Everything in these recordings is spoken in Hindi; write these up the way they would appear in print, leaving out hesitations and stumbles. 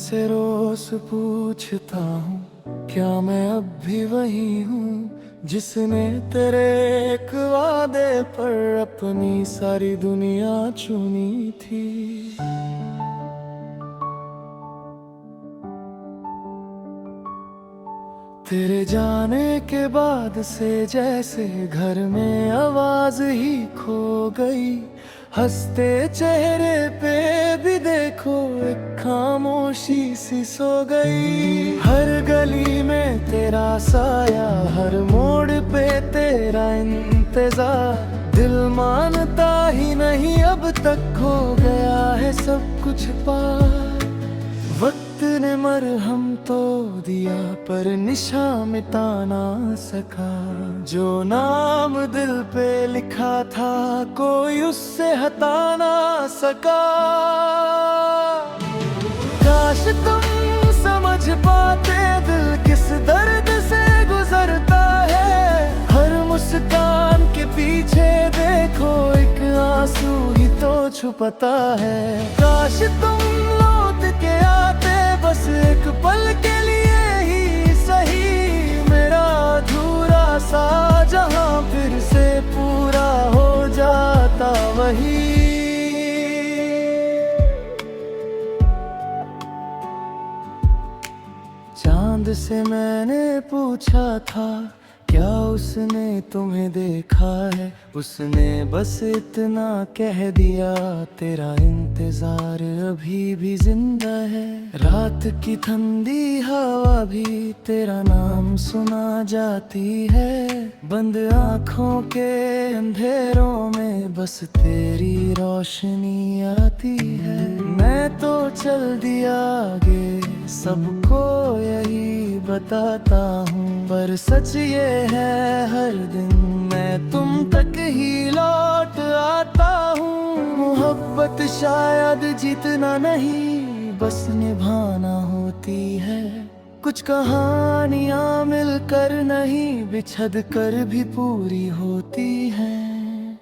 से रोज पूछता हूँ, क्या मैं अब भी वही हूँ जिसने तेरे एक वादे पर अपनी सारी दुनिया चुनी थी। तेरे जाने के बाद से जैसे घर में आवाज ही खो गई, हंसते चेहरे पे भी देखो एक खामोशी सी सो गई। हर गली में तेरा साया, हर मोड़ पे तेरा इंतजार, दिल मानता ही नहीं अब तक हो गया है सब कुछ पार। वक्त ने मरहम तो दिया पर निशा मिटा ना सका, जो नाम दिल पे लिखा था कोई उससे हटा ना सका। काश तुम समझ पाते दिल किस दर्द से गुजरता है, हर मुस्कान के पीछे देखो एक आंसू ही तो छुपता है। काश तुम लौट के आते बस एक पल के लिए ही सही, मेरा अधूरा सा जहां फिर से पूरा हो जाता वही। चांद से मैंने पूछा था, क्या उसने तुम्हें देखा है, उसने बस इतना कह दिया, तेरा इंतजार अभी भी जिंदा है। रात की ठंडी हवा भी तेरा नाम सुना जाती है, बंद आँखों के अंधेरों में बस तेरी रोशनी आती है। मैं तो चल दिया आगे सबको यही बताता हूँ, पर सच ये है हर दिन मैं तुम तक ही लौट आता हूँ। मोहब्बत शायद जीतना नहीं बस निभाना होती है, कुछ कहानियाँ मिलकर नहीं बिछड़ कर भी पूरी होती हैं।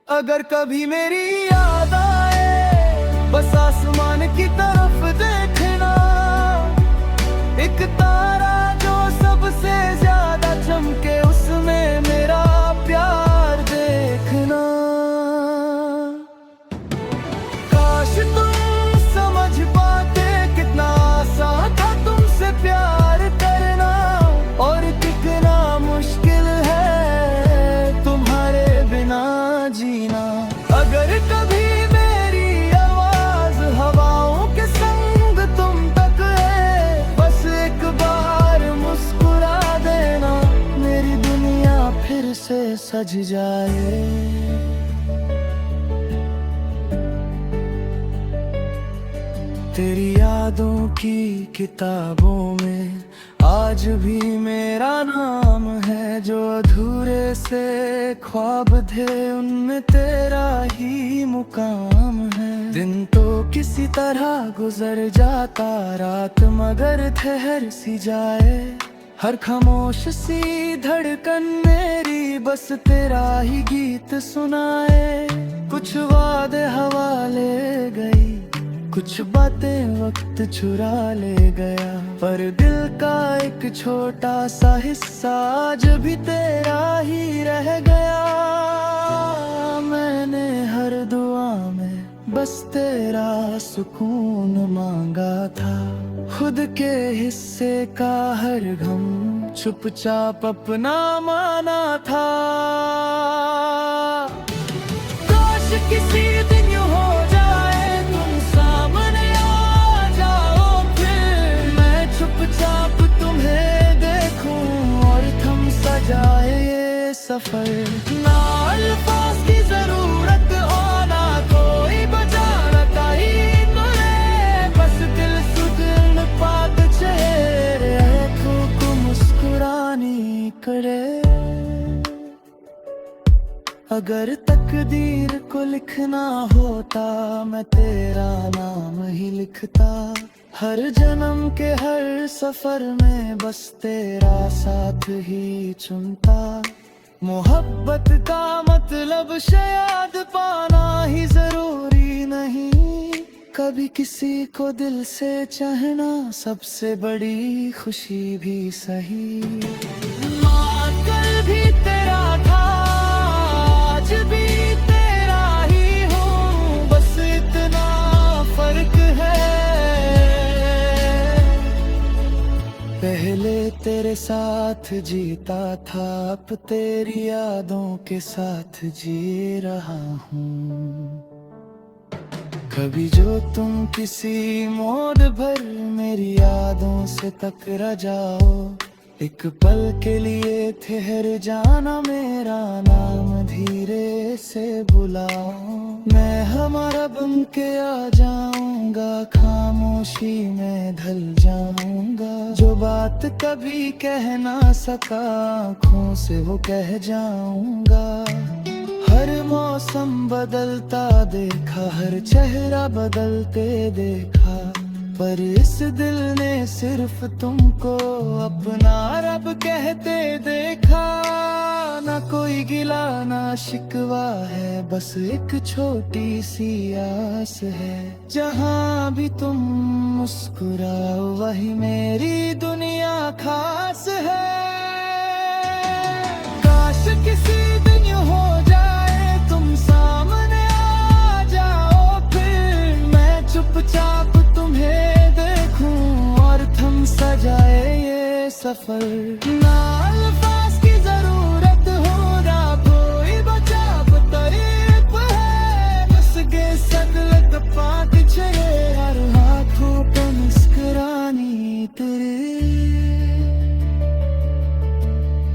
अगर कभी मेरी याद आए बस आसमान की तरफ देखना, एक तारा जो सबसे ज्यादा चमके उसमें मेरा प्यार देखना। काश तुम समझ पाते कितना आसान था तुमसे प्यार करना, और कितना मुश्किल है तुम्हारे बिना जीना। अगर कभी मेरी आवाज हवाओं के संग तुम तक है, बस एक बार मुस्कुरा देना, मेरी दुनिया फिर से सज जाए। तेरी यादों की किताबों में आज भी मेरा नाम है, जो अधूरे से ख्वाब थे उनमें तेरा ही मुकाम है। दिन तो किसी तरह गुजर जाता, रात मगर ठहर सी जाए, हर खामोश सी धड़कन मेरी बस तेरा ही गीत सुनाए। कुछ वादे हवा ले गई, कुछ बातें वक्त चुरा ले गया, पर दिल का एक छोटा सा हिस्सा आज भी तेरा ही रह गया। मैंने हर दुआ में बस तेरा सुकून मांगा था, खुद के हिस्से का हर गम चुपचाप अपना माना था। काश किसी दिन यूं हो जाए तुम सामने आ जाओ, फिर मैं चुपचाप तुम्हें देखूं और थम सा जाए ये सफर। ना अल्फाज की जरूरत हो ना कोई बचाना ही तुझे, बस दिल सुकून पाक चेहरे आंखों को मुस्कुरानी करे। अगर तकदीर को लिखना होता मैं तेरा नाम ही लिखता, हर जन्म के हर सफर में बस तेरा साथ ही चुनता। मोहब्बत का मतलब शायद पाना ही जरूरी नहीं, कभी किसी को दिल से चाहना सबसे बड़ी खुशी भी सही। माँ कल भी तेरा था, आज भी तेरा ही हूँ, बस इतना फर्क है। पहले तेरे साथ जीता था, अब तेरी यादों के साथ जी रहा हूँ। कभी जो तुम किसी मोड़ भर मेरी यादों से टकरा जाओ, एक पल के लिए ठहर जाना, मेरा नाम धीरे से बुलाओ। मैं हमारा बन के आ जाऊंगा, खामोशी में ढल जाऊंगा। जो बात कभी कह ना सका, आँखों से वो कह जाऊंगा। हर मौसम बदलता देखा, हर चेहरा बदलते देखा, पर इस दिल ने सिर्फ तुमको अपना रब कहते देखा। ना कोई गिला ना शिकवा है, बस एक छोटी सी आस है। जहाँ भी तुम मुस्कुराओ वही मेरी दुनिया खास है। काश किसी दिन यूं हो जाए, तुम सामने आ जाओ, फिर मैं चुपचाप तुम्हें देखूं और थम सजाए ये सफर। ना अल्फाज की जरूरत हो, ना कोई बचा तारीफ है, बस के सकलत पात छे हर हाथों पे मुस्कुरानी तेरे।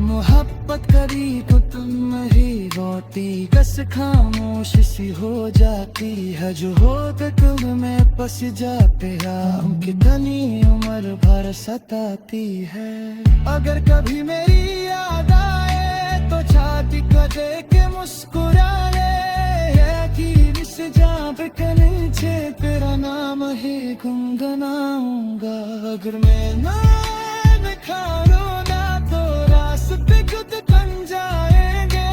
मोहब्बत करी तो तुम ही रोती, कस खामोश सी हो जाती है। जो होते तुम में पस जाते हम, कितनी उम्र भर सताती है। अगर कभी मेरी याद आए तो छाती को दे के मुस्कुरा ले, कि इस जान के नीचे तेरा नाम ही गुनगुनाऊंगा। अगर मैं ना दिखाऊं ना तो रास्ते खुद बन जाएंगे।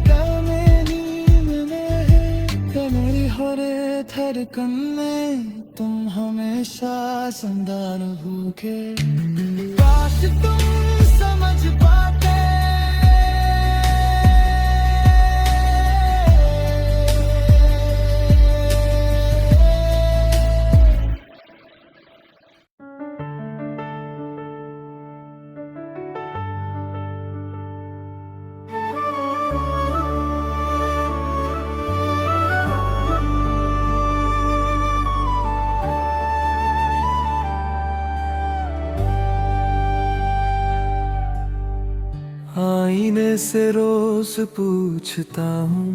कल मेरी नींद में, मेरी हर धड़कन में तुम हमेशा जिंदा रहोगे। काश तुम समझ पाते, आईने से रोज पूछता हूँ,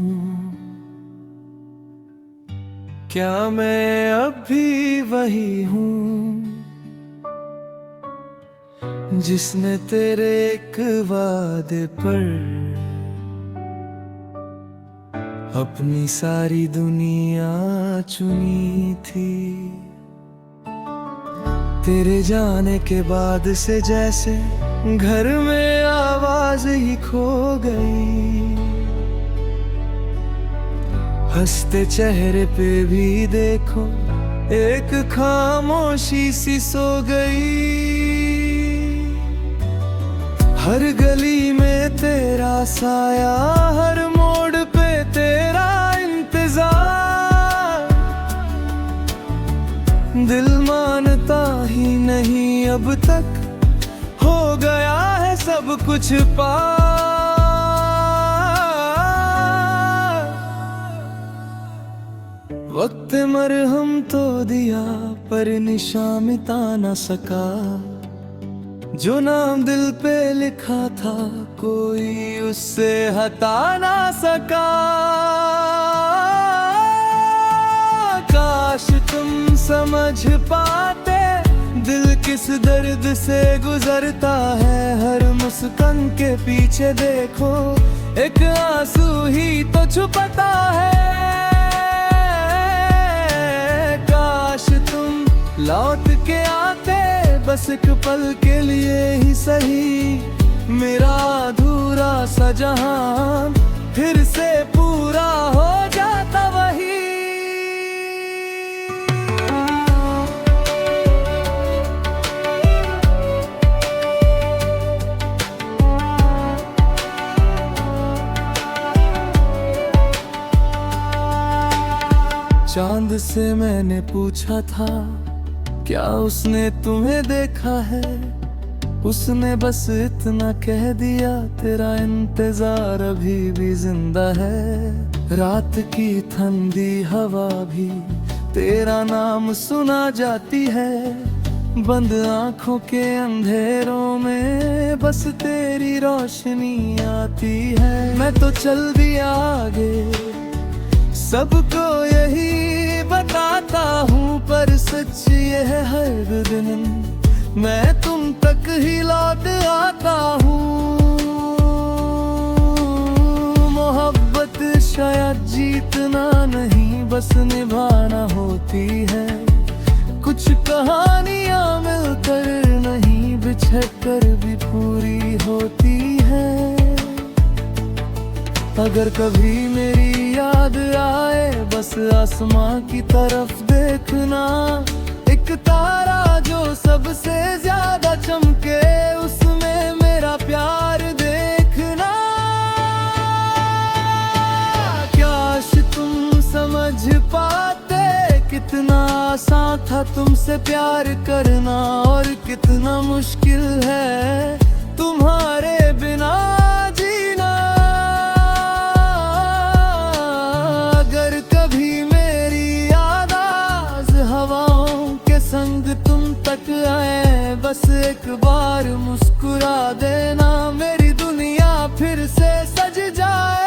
क्या मैं अब भी वही हूँ जिसने तेरे एक वादे पर अपनी सारी दुनिया चुनी थी। तेरे जाने के बाद से जैसे घर में आवाज ही खो गई, हंसते चेहरे पे भी देखो एक खामोशी सी सो गई। हर गली में तेरा साया, हर मोड़ पे तेरा इंतजार, दिल मानता ही नहीं अब तक, हो गया है सब कुछ पार। वक्त मरहम तो दिया पर निशान मिटा न सका, जो नाम दिल पे लिखा था कोई उससे हटा ना सका। काश तुम समझ पाते दिल किस दर्द से गुजरता है, हर मुस्कान के पीछे देखो एक आंसू ही तो छुपता है। काश तुम लौट के आते बस एक पल के लिए ही सही, मेरा अधूरा सा जहां फिर से पूरा हो जाता वही। से मैंने पूछा था, क्या उसने तुम्हें देखा है? उसने बस इतना कह दिया, तेरा इंतजार अभी भी जिंदा है। रात की ठंडी हवा भी तेरा नाम सुना जाती है। बंद आंखों के अंधेरों में बस तेरी रोशनी आती है। मैं तो चल दिया आगे, सबको यही बताता हूँ, पर सच ये है हर दिन मैं तुम तक ही लौट आता हूँ। मोहब्बत शायद जीतना नहीं, बस निभाना होती है। कुछ कहानियां मिलकर नहीं, बिछड़ कर भी पूरी होती है। अगर कभी मेरी याद आए, बस आसमां की तरफ देखना। एक तारा जो सबसे ज्यादा चमके, उसमें मेरा प्यार देखना। काश तुम समझ पाते कितना आसान था तुमसे प्यार करना, और कितना मुश्किल है तुम्हारे बिना जीना। अगर कभी मेरी याद आज हवाओं के संग तुम तक आए, बस एक बार मुस्कुरा देना, मेरी दुनिया फिर से सज जाए।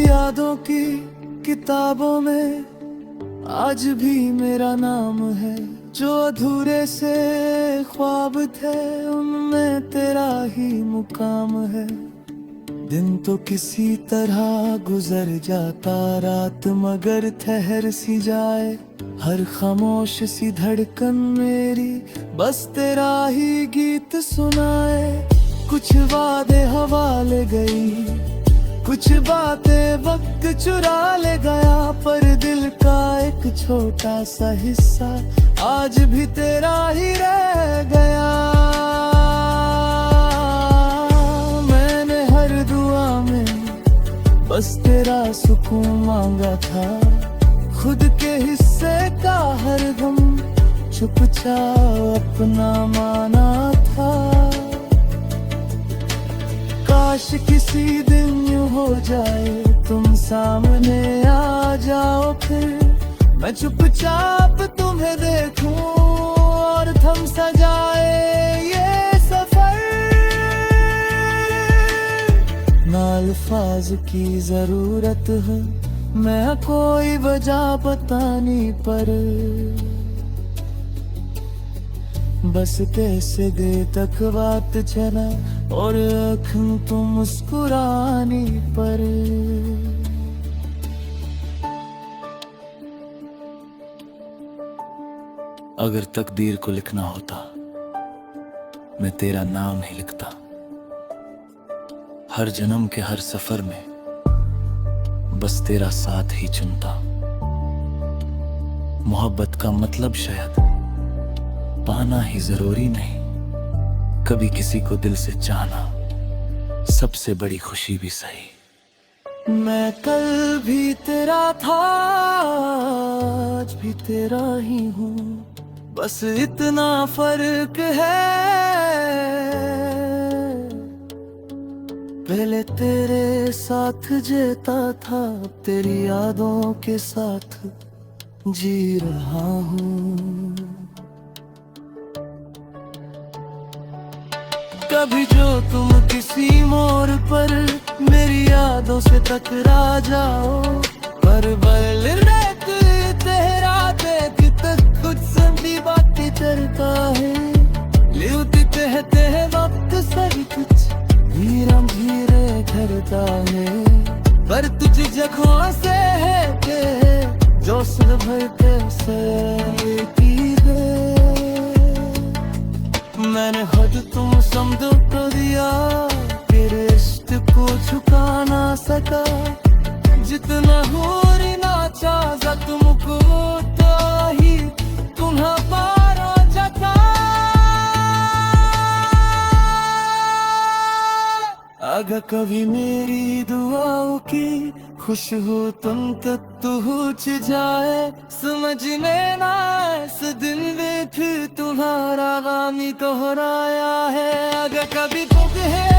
यादों की किताबों में आज भी मेरा नाम है। जो अधूरे से ख्वाब थे, उनमें तेरा ही मुकाम है। दिन तो किसी तरह गुजर जाता, रात मगर ठहर सी जाए। हर खामोश सी धड़कन मेरी बस तेरा ही गीत सुनाए। कुछ वादे हवा ले गई, कुछ बातें वक्त चुरा ले गया, पर दिल का एक छोटा सा हिस्सा आज भी तेरा ही रह गया। मैंने हर दुआ में बस तेरा सुकून मांगा था, खुद के हिस्से का हर गम चुपचाप अपना माना था। काश किसी दिन यूं हो जाए, तुम सामने आ जाओ, फिर मैं चुपचाप तुम्हें देखूं और थम सा जाए ये सफर। ना अल्फाज की जरूरत है, मैं कोई वजह बतानी, पर बस कैसे दे तक बात चला, और आँखों तो मुस्कुरानी पर। अगर तकदीर को लिखना होता, मैं तेरा नाम ही लिखता। हर जन्म के हर सफर में बस तेरा साथ ही चुनता। मोहब्बत का मतलब शायद पाना ही जरूरी नहीं, कभी किसी को दिल से चाहना सबसे बड़ी खुशी भी सही। मैं कल भी तेरा था, आज भी तेरा ही हूँ, बस इतना फर्क है। पहले तेरे साथ जीता था, अब तेरी यादों के साथ जी रहा हूँ। कभी जो तुम किसी मोड़ पर मेरी यादों से टकरा जाओ, पर बल रेत तेरा देख तक कुछ संदी बातें करता है। लिउती कहते हैं वक्त सही कुछ धीरे धीरे करता है, पर तुझ जगहों से है के जो सुन भर कैसे की है। मैंने खुद तुम समझो तो दिया, तेरे इश्क को झुका ना सका। जितना हो ना चाहा तुमको अगर कभी मेरी दुआओं की खुश हो तुम तक तो हुच जाए, समझ लेना इस दिन में फिर तुम्हारा गामी दोहराया है। अगर कभी दुख है